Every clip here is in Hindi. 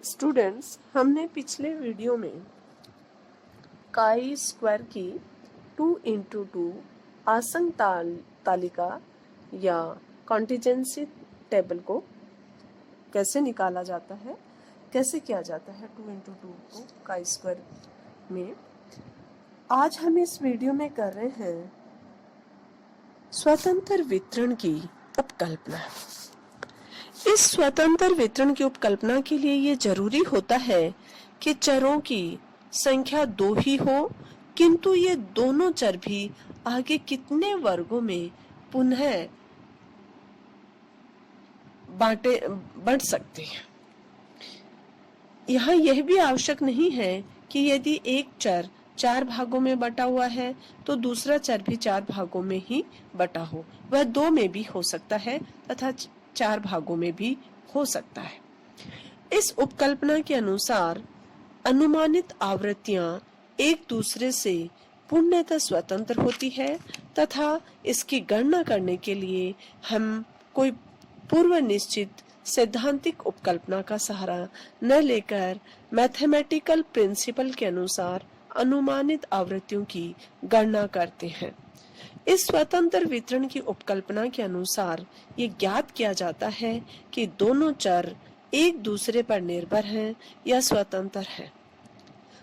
स्टूडेंट्स, हमने पिछले वीडियो में काई स्क्वायर की 2x2 आसन्न तालिका या कॉन्टिजेंसी टेबल को कैसे निकाला जाता है, कैसे किया जाता है 2x2 को काई स्क्वायर में। आज हम इस वीडियो में कर रहे हैं स्वतंत्र वितरण की उपकल्पना। इस स्वतंत्र वितरण की उपकल्पना के लिए ये जरूरी होता है कि चरों की संख्या 2 ही हो, किंतु ये दोनों चर भी आगे कितने वर्गों में पुनः बढ़ सकते हैं। यहाँ यह भी आवश्यक नहीं है कि यदि एक चर 4 भागों में बटा हुआ है तो दूसरा चर भी 4 भागों में ही बटा हो। वह 2 में भी हो सकता है तथा 4 भागों में भी हो सकता है। इस उपकल्पना के अनुसार अनुमानित आवृत्तियां एक दूसरे से पूर्णतः स्वतंत्र होती है तथा इसकी गणना करने के लिए हम कोई पूर्व निश्चित सैद्धांतिक उपकल्पना का सहारा न लेकर मैथमेटिकल प्रिंसिपल के अनुसार अनुमानित आवृत्तियों की गणना करते हैं। इस स्वतंत्र वितरण की उपकल्पना के अनुसार ये ज्ञात किया जाता है कि दोनों चर एक दूसरे पर निर्भर हैं या स्वतंत्र हैं।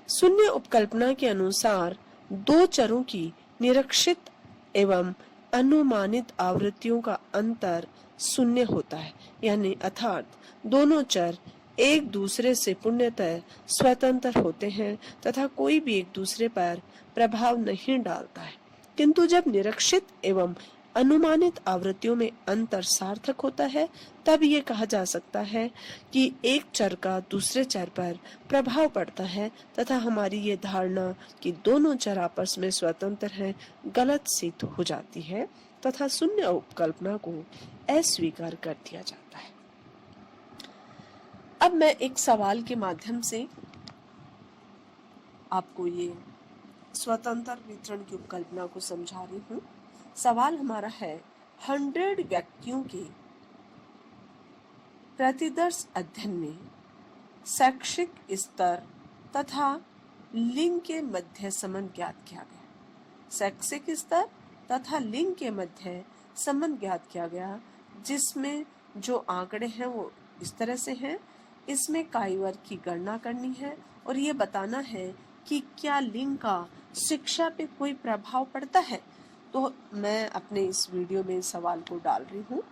शून्य उपकल्पना के अनुसार दो चरों की निरीक्षित एवं अनुमानित आवृत्तियों का अंतर शून्य होता है, यानी अर्थात दोनों चर एक दूसरे से पूर्णतः स्वतंत्र होते हैं तथा कोई भी एक दूसरे पर प्रभाव नहीं डालता है। किंतु जब निरीक्षित एवं अनुमानित आवृत्तियों में अंतर सार्थक होता है तब ये कहा जा सकता है कि एक चर का दूसरे चर पर प्रभाव पड़ता है तथा हमारी ये धारणा कि दोनों चर आपस में स्वतंत्र हैं गलत सिद्ध हो जाती है तथा शून्य उपकल्पना को अस्वीकार कर दिया जाता है। अब मैं एक सवाल के माध्यम से आपको ये स्वतंत्र वितरण की उपकल्पना को समझा रही हूँ। सवाल हमारा है 100 व्यक्तियों के प्रतिदर्श अध्ययन में शैक्षिक स्तर तथा लिंग के मध्य संबंध ज्ञात किया गया। शैक्षिक स्तर तथा लिंग के मध्य संबंध ज्ञात किया गया, जिसमें जो आंकड़े हैं वो इस तरह से हैं। इसमें काई वर्ग की गणना करनी है और ये बताना है कि क्या लिंग का शिक्षा पे कोई प्रभाव पड़ता है। तो मैं अपने इस वीडियो में सवाल को डाल रही हूँ।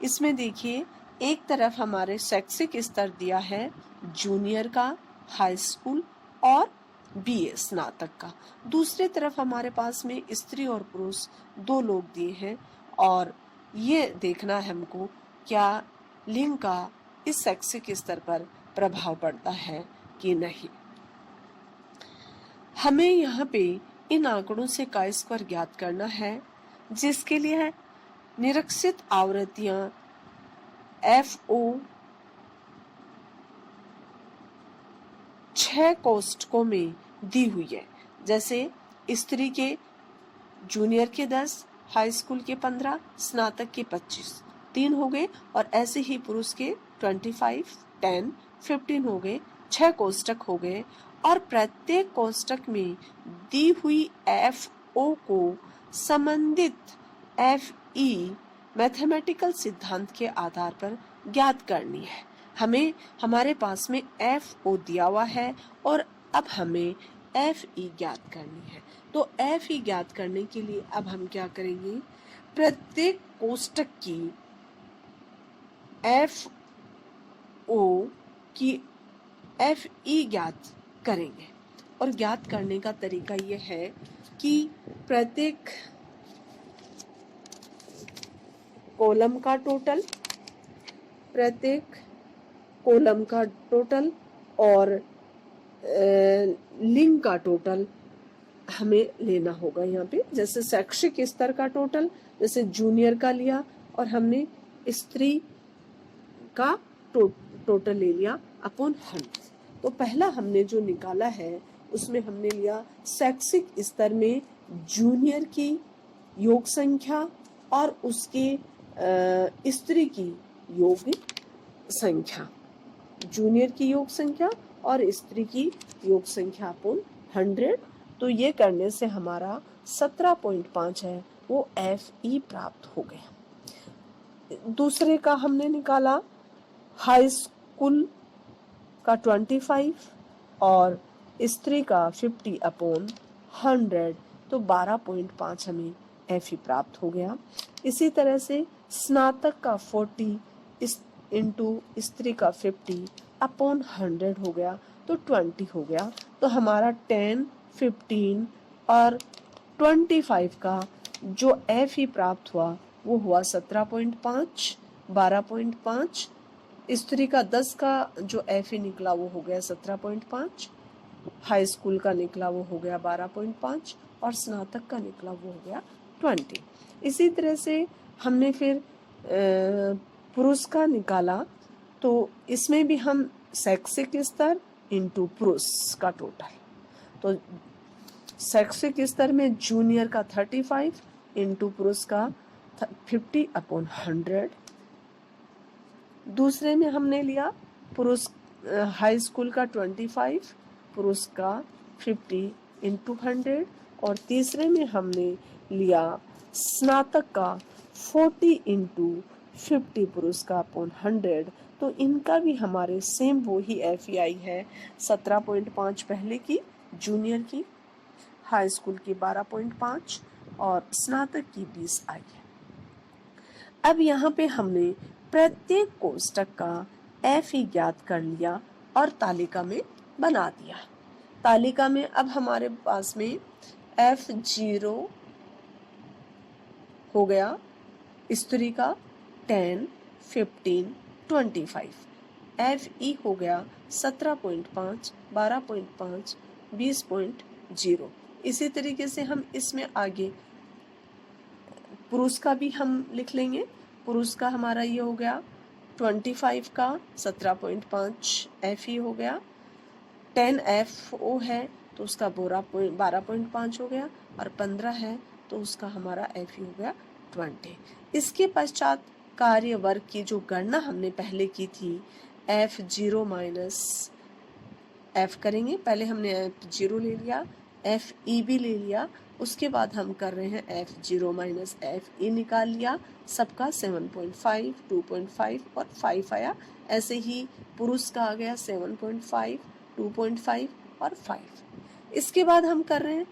इसमें देखिए, एक तरफ हमारे शैक्षिक स्तर दिया है जूनियर का, हाई स्कूल और बीए स्नातक का। दूसरी तरफ हमारे पास में स्त्री और पुरुष 2 लोग दिए हैं और ये देखना है हमको क्या लिंग का इस शैक्षिक स्तर पर प्रभाव पड़ता है कि नहीं। हमें यहाँ पे इन आंकड़ों से काई स्क्वायर ज्ञात करना है, जिसके लिए निरीक्षित आवृत्तियां FO 6 कोष्ठकों में दी हुई है। जैसे स्त्री के जूनियर के 10, हाई स्कूल के 15, स्नातक के 25, 3 हो गए, और ऐसे ही पुरुष के 25, 10, 15 हो गए, 6 कोष्ठक हो गए। और प्रत्येक कोष्ठक में दी हुई FO को संबंधित FE मैथमेटिकल सिद्धांत के आधार पर ज्ञात करनी है। हमें हमारे पास में FO दिया हुआ है और अब हमें FE ज्ञात करनी है। तो FE ज्ञात करने के लिए अब हम क्या करेंगे, प्रत्येक कोष्ठक की FO की FE ज्ञात करेंगे। और ज्ञात करने का तरीका यह है कि प्रत्येक कॉलम का टोटल और लिंग का टोटल हमें लेना होगा। यहाँ पे जैसे शैक्षिक स्तर का टोटल, जैसे जूनियर का लिया और हमने स्त्री का टोटल ले लिया अपॉन 100। तो पहला हमने जो निकाला है उसमें हमने लिया शैक्षिक स्तर में जूनियर की योग संख्या और उसके स्त्री की योग संख्या। जूनियर की योग संख्या और स्त्री की योग संख्या अपॉन 100। तो ये करने से हमारा 17.5 है वो FE प्राप्त हो गया। दूसरे का हमने निकाला हाई स्कूल का 25 और स्त्री का 50 अपॉन 100, तो 12.5 हमें FE प्राप्त हो गया। इसी तरह से स्नातक का 40 इंटू स्त्री का 50 अपॉन 100 हो गया, तो 20 हो गया। तो हमारा 10, 15 और 25 का जो FE प्राप्त हुआ वो हुआ 17.5, 12.5। स्त्री का 10 का जो FE निकला वो हो गया 17.5, हाई स्कूल का निकला वो हो गया 12.5 और स्नातक का निकला वो हो गया 20। इसी तरह से हमने फिर पुरुष का निकाला, तो इसमें भी हम शैक्षिक स्तर इंटू पुरुष का टोटल, तो शैक्षिक स्तर में जूनियर का 35 इंटू पुरुष का 50 अपॉन 100। दूसरे में हमने लिया पुरुष हाई स्कूल का 25, पुरुष का 50 इंटू 100 और तीसरे में हमने लिया स्नातक का 40 इंटू 50 पुरुष का अपॉन 100। तो इनका भी हमारे सेम वो ही FEI है, 17.5 पहले की जूनियर की, हाई स्कूल की 12.5 और स्नातक की 20 आई है। अब यहाँ पे हमने प्रत्येक कोष्टक का FE ज्ञात कर लिया और तालिका में बना दिया। तालिका में अब हमारे पास में F0 हो गया, स्त्री का 10, 15, 25, FE हो गया 17.5, 12.5, 20.0। इसी तरीके से हम इसमें आगे पुरुष का भी हम लिख लेंगे। पुरुष का हमारा ये हो गया 25 का 17.5 FE हो गया, 10 FO है तो उसका 12.5 हो गया और 15 है तो उसका हमारा FE हो गया 20। इसके पश्चात कार्य वर्ग की जो गणना हमने पहले की थी F0 माइनस F करेंगे। पहले हमने F0 ले लिया, FE भी ले लिया, उसके बाद हम कर रहे हैं F0 माइनस FE निकाल लिया। सबका 7.5, 2.5 और 5 आया। ऐसे ही पुरुष का आ गया 7.5, 2.5 और 5। इसके बाद हम कर रहे हैं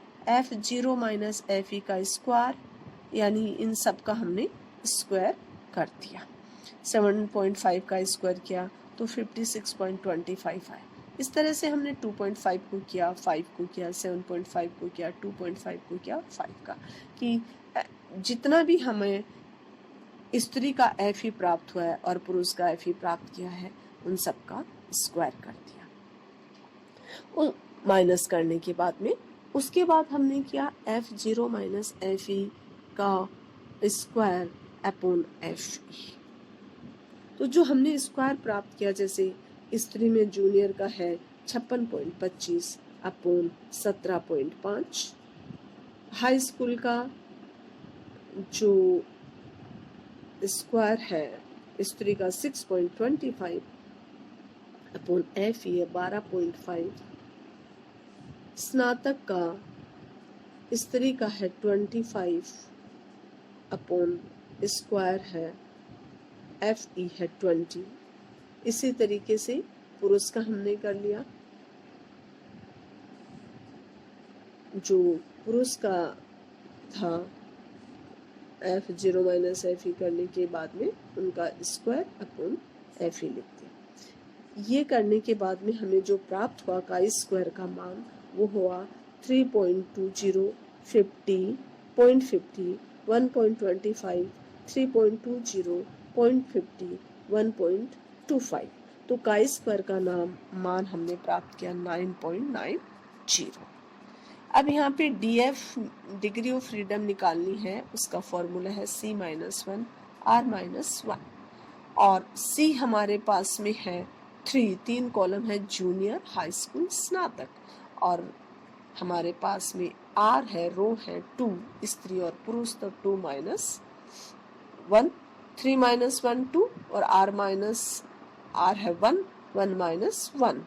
F0 माइनस FE का स्क्वायर, यानी इन सब का हमने स्क्वायर कर दिया। 7.5 का स्क्वायर किया तो 56.25 आया। इस तरह से हमने 2.5 को किया, 5 को किया, 7.5 को किया, 2.5 को किया, 5 का, कि जितना भी हमें स्त्री का FE प्राप्त हुआ है और पुरुष का FE प्राप्त किया है उन सब का स्क्वायर कर दिया। और माइनस करने के बाद में उसके बाद हमने किया F0 माइनस FE का स्क्वायर अपॉन FE। तो जो हमने स्क्वायर प्राप्त किया, जैसे स्त्री में जूनियर का है 56.25 अपॉन 17.5, हाई स्कूल का जो स्क्वायर है स्त्री का 6.25 अपॉन FE है 12.5, स्नातक का स्त्री का है 25 अपॉन स्क्वायर है FE है 20। इसी तरीके से पुरुष का हमने कर लिया, जो पुरुष का था F0 माइनस FE करने के बाद में उनका स्क्वायर अपॉन FE लिखते हैं। ये करने के बाद में हमें जो प्राप्त हुआ का स्क्वायर का मान वो हुआ 3.20, 50, 0.50, 1.25, 3.20, 0.50, 1.25। तो का स्क्वायर का मान हमने प्राप्त किया 9.90। अब यहाँ पे DF डिग्री ऑफ फ्रीडम निकालनी है, उसका फॉर्मूला है C-1 R-1 और C हमारे पास में है 3 कॉलम है जूनियर, हाई स्कूल, स्नातक और हमारे पास में R है, रो है 2 स्त्री और पुरुष, तो 2 माइनस 1, 3 माइनस 1 2 और R माइनस R है 1 1 माइनस 1,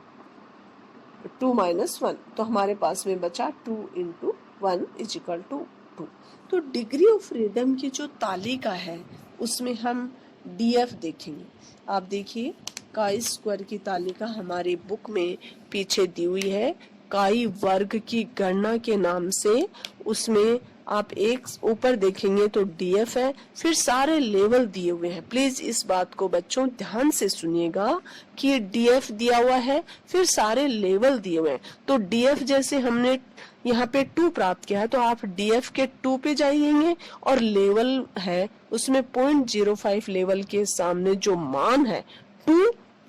2 माइनस 1, तो हमारे पास में बचा 2 इंटू 1 इज इक्वल टू 2। तो डिग्री ऑफ फ्रीडम की जो तालिका है उसमें हम डीएफ देखेंगे। आप देखिए काई स्क्वायर की तालिका हमारी बुक में पीछे दी हुई है, काई वर्ग की गणना के नाम से। उसमें आप एक ऊपर देखेंगे तो डीएफ है, फिर सारे लेवल दिए हुए हैं। प्लीज इस बात को बच्चों ध्यान से सुनिएगा कि डीएफ दिया हुआ है, फिर सारे लेवल दिए हुए हैं। तो डीएफ जैसे हमने यहाँ पे 2 प्राप्त किया है तो आप डीएफ के 2 पे जाइएंगे और लेवल है उसमें 0.05 लेवल के सामने जो मान है 2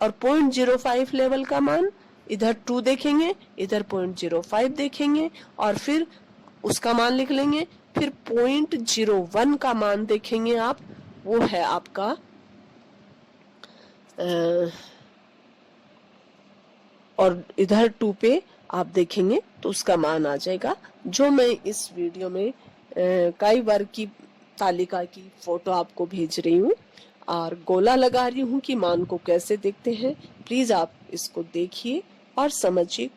और 0.05 लेवल का मान, इधर 2 देखेंगे, इधर 0.05 देखेंगे और फिर उसका मान लिख लेंगे। फिर 0.01 का मान देखेंगे आप, वो है आपका और इधर 2 पे आप देखेंगे तो उसका मान आ जाएगा। जो मैं इस वीडियो में काई वर्ग की तालिका की फोटो आपको भेज रही हूँ और गोला लगा रही हूँ कि मान को कैसे देखते हैं। प्लीज आप इसको देखिए और समझिए।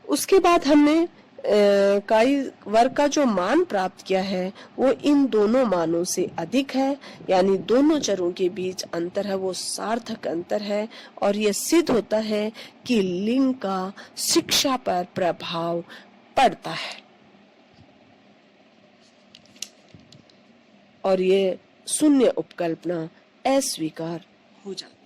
उसके बाद हमने काई वर्ग का जो मान प्राप्त किया है वो इन दोनों मानों से अधिक है, यानी दोनों चरों के बीच अंतर है वो सार्थक अंतर है। और यह सिद्ध होता है कि लिंग का शिक्षा पर प्रभाव पड़ता है और ये शून्य उपकल्पना अस्वीकार हो जाती है।